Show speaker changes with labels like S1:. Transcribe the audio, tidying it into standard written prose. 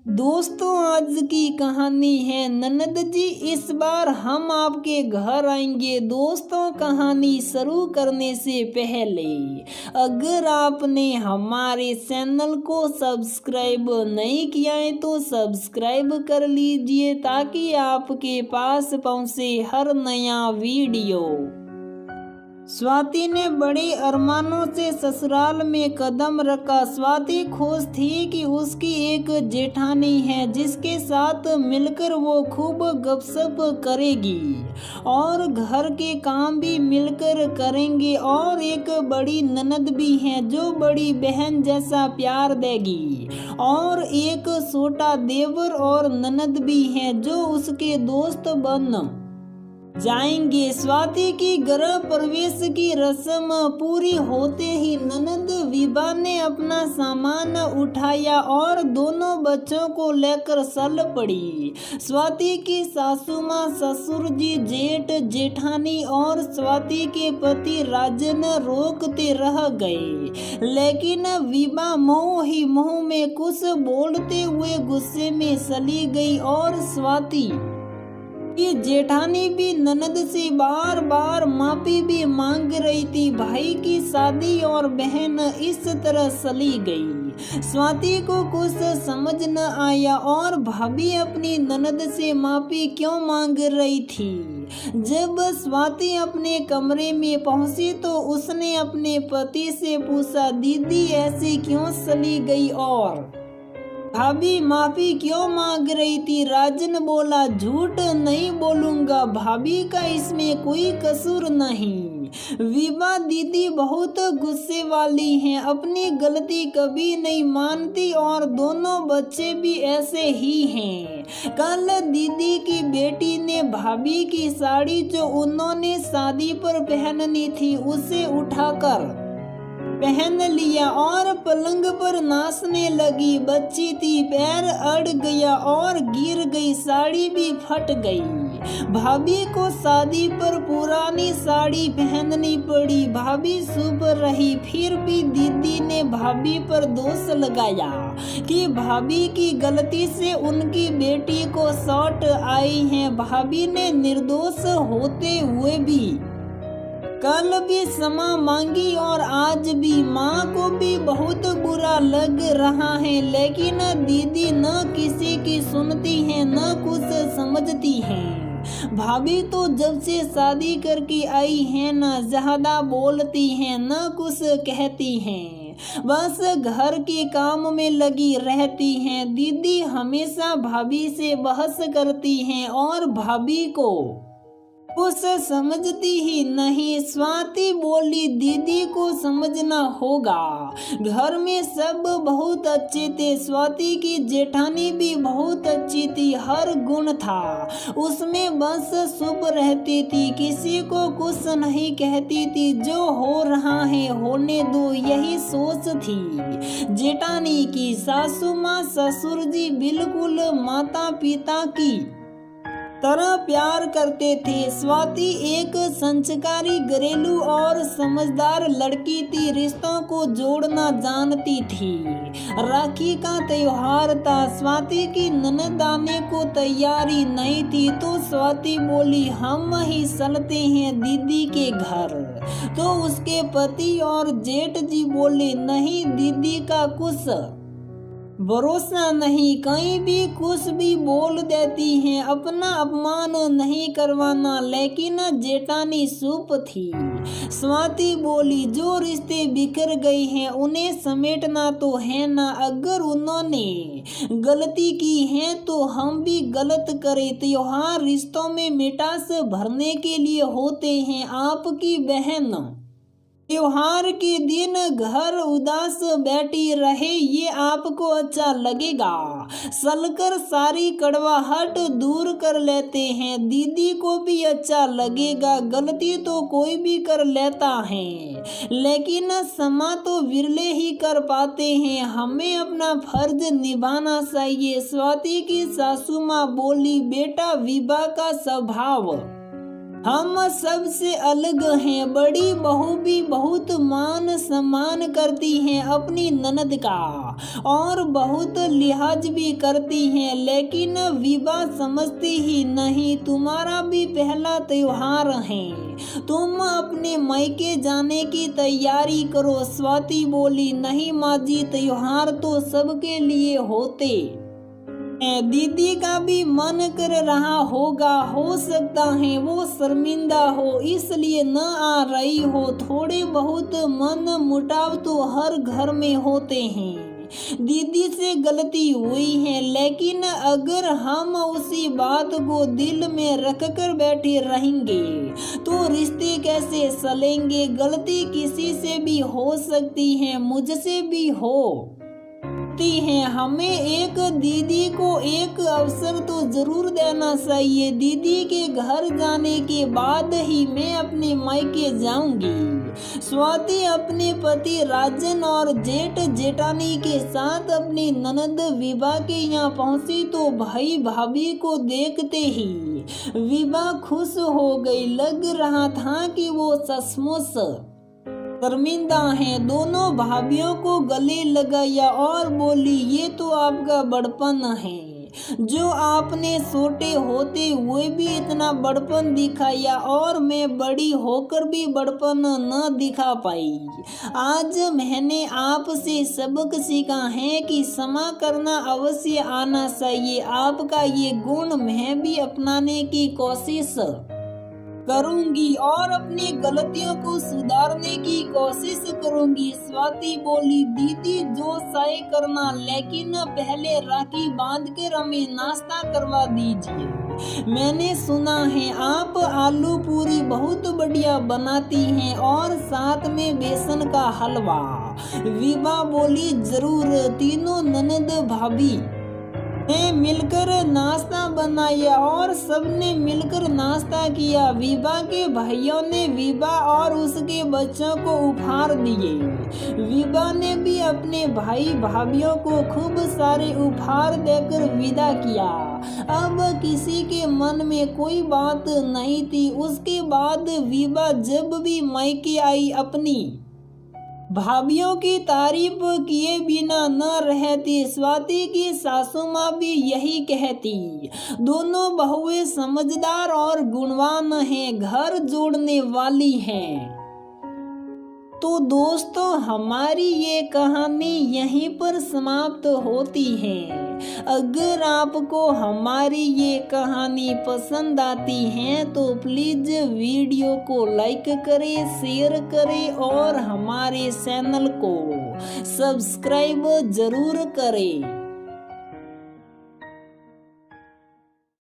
S1: दोस्तों, आज की कहानी है ननद जी इस बार हम आपके घर आएंगे। दोस्तों, कहानी शुरू करने से पहले अगर आपने हमारे चैनल को सब्सक्राइब नहीं किया है तो सब्सक्राइब कर लीजिए ताकि आपके पास पहुंचे हर नया वीडियो। स्वाति ने बड़े अरमानों से ससुराल में कदम रखा। स्वाति खुश थी कि उसकी एक जेठानी है जिसके साथ मिलकर वो खूब गपशप करेगी और घर के काम भी मिलकर करेंगे, और एक बड़ी ननद भी है जो बड़ी बहन जैसा प्यार देगी, और एक छोटा देवर और ननद भी है जो उसके दोस्त बन जाएंगे। स्वाति की गृह प्रवेश की रस्म पूरी होते ही ननद विभा ने अपना सामान उठाया और दोनों बच्चों को लेकर चल पड़ी। स्वाति की सासू माँ, ससुर जी, जेठ जेठानी और स्वाति के पति राजन रोकते रह गए, लेकिन विभा मुंह ही मुंह में कुछ बोलते हुए गुस्से में चली गई और स्वाति कि जेठानी भी ननद से बार बार माफी भी मांग रही थी। भाई की शादी और बहन इस तरह चली गई। स्वाति को कुछ समझ न आया और भाभी अपनी ननद से माफी क्यों मांग रही थी। जब स्वाति अपने कमरे में पहुंची तो उसने अपने पति से पूछा, दीदी ऐसी क्यों चली गई और भाभी माफी क्यों मांग रही थी। राजन बोला, झूठ नहीं बोलूंगा, भाभी का इसमें कोई कसूर नहीं। विभा दीदी बहुत गुस्से वाली हैं, अपनी गलती कभी नहीं मानती और दोनों बच्चे भी ऐसे ही हैं। कल दीदी की बेटी ने भाभी की साड़ी जो उन्होंने शादी पर पहननी थी उसे उठाकर पहन लिया और पलंग पर नाचने लगी। बच्ची थी, पैर अड़ गया और गिर गई, साड़ी भी फट गई। भाभी को शादी पर पुरानी साड़ी पहननी पड़ी। भाभी शुभ रही, फिर भी दीदी ने भाभी पर दोष लगाया कि भाभी की गलती से उनकी बेटी को चोट आई है। भाभी ने निर्दोष होते हुए भी कल भी क्षमा मांगी और आज भी। माँ को भी बहुत बुरा लग रहा है, लेकिन दीदी न किसी की सुनती है न कुछ समझती है। भाभी तो जब से शादी करके आई है न ज्यादा बोलती है न कुछ कहती हैं, बस घर के काम में लगी रहती हैं। दीदी हमेशा भाभी से बहस करती हैं और भाभी को कुछ समझती ही नहीं। स्वाति बोली, दीदी को समझना होगा। घर में सब बहुत अच्छे थे, स्वाति की जेठानी भी बहुत अच्छी थी, हर गुण था उसमें, बस चुप रहती थी, किसी को कुछ नहीं कहती थी। जो हो रहा है होने दो, यही सोच थी जेठानी की। सासू माँ ससुर जी बिल्कुल माता पिता की तरह प्यार करते थे। स्वाति एक संस्कारी, घरेलू और समझदार लड़की थी, रिश्तों को जोड़ना जानती थी। राखी का त्योहार था, स्वाति की ननद आने को तैयारी नहीं थी तो स्वाति बोली, हम ही चलते हैं दीदी के घर। तो उसके पति और जेठ जी बोले, नहीं, दीदी का कुछ भरोसा नहीं, कहीं भी कुछ भी बोल देती हैं, अपना अपमान नहीं करवाना। लेकिन जेठानी चुप थी। स्वाति बोली, जो रिश्ते बिखर गए हैं उन्हें समेटना तो है ना, अगर उन्होंने गलती की है तो हम भी गलत करें। त्योहार रिश्तों में मिठास भरने के लिए होते हैं। आपकी बहन त्योहार के दिन घर उदास बैठी रहे ये आपको अच्छा लगेगा। चलकर सारी कड़वाहट दूर कर लेते हैं, दीदी को भी अच्छा लगेगा। गलती तो कोई भी कर लेता है, लेकिन क्षमा तो विरले ही कर पाते हैं। हमें अपना फर्ज निभाना चाहिए। स्वाति की सासू माँ बोली, बेटा विभा का स्वभाव हम सबसे अलग हैं। बड़ी बहू भी बहुत मान सम्मान करती हैं अपनी ननद का और बहुत लिहाज भी करती हैं, लेकिन विभा समझती ही नहीं। तुम्हारा भी पहला त्योहार है, तुम अपने मायके जाने की तैयारी करो। स्वाति बोली, नहीं माँ जी, त्योहार तो सबके लिए होते। दीदी का भी मन कर रहा होगा, हो सकता है वो शर्मिंदा हो इसलिए न आ रही हो। थोड़े बहुत मन मुटाव तो हर घर में होते हैं। दीदी से गलती हुई है, लेकिन अगर हम उसी बात को दिल में रखकर बैठे रहेंगे तो रिश्ते कैसे चलेंगे। गलती किसी से भी हो सकती है, मुझसे भी हो है। हमें एक दीदी को एक अवसर तो जरूर देना चाहिए। दीदी के घर जाने के बाद ही मैं अपने मायके जाऊंगी। स्वाति अपने पति राजन और जेठ जेठानी के साथ अपनी ननद विभा के यहाँ पहुंची तो भाई भाभी को देखते ही विभा खुश हो गई। लग रहा था कि वो सचमुच शर्मिंदा हैं। दोनों भाभीियों को गले लगाया और बोली, ये तो आपका बड़पन है जो आपने छोटे होते हुए भी इतना बड़पन दिखाया और मैं बड़ी होकर भी बड़पन न दिखा पाई। आज मैंने आपसे सबक सीखा है कि क्षमा करना अवश्य आना चाहिए। आपका ये गुण मैं भी अपनाने की कोशिश करूंगी और अपनी गलतियों को सुधारने की कोशिश करूंगी। स्वाति बोली, दीदी जो चाहे करना, लेकिन पहले राखी बांध कर हमें नाश्ता करवा दीजिए। मैंने सुना है आप आलू पूरी बहुत बढ़िया बनाती हैं और साथ में बेसन का हलवा। विभा बोली, जरूर। तीनों ननद भाभी ने मिलकर नाश्ता बनाया और सबने मिलकर नाश्ता किया। विभा के भाइयों ने विभा और उसके बच्चों को उपहार दिए। विभा ने भी अपने भाई भाभीियों को खूब सारे उपहार देकर विदा किया। अब किसी के मन में कोई बात नहीं थी। उसके बाद विभा जब भी मायके आई अपनी भाभीियों की तारीफ किए बिना न रहती। स्वाति की सासू माँ भी यही कहती। दोनों बहुएं समझदार और गुणवान हैं, घर जोड़ने वाली हैं। तो दोस्तों, हमारी ये कहानी यहीं पर समाप्त होती है। अगर आपको हमारी ये कहानी पसंद आती है तो प्लीज वीडियो को लाइक करें, शेयर करें और हमारे चैनल को सब्सक्राइब जरूर करें।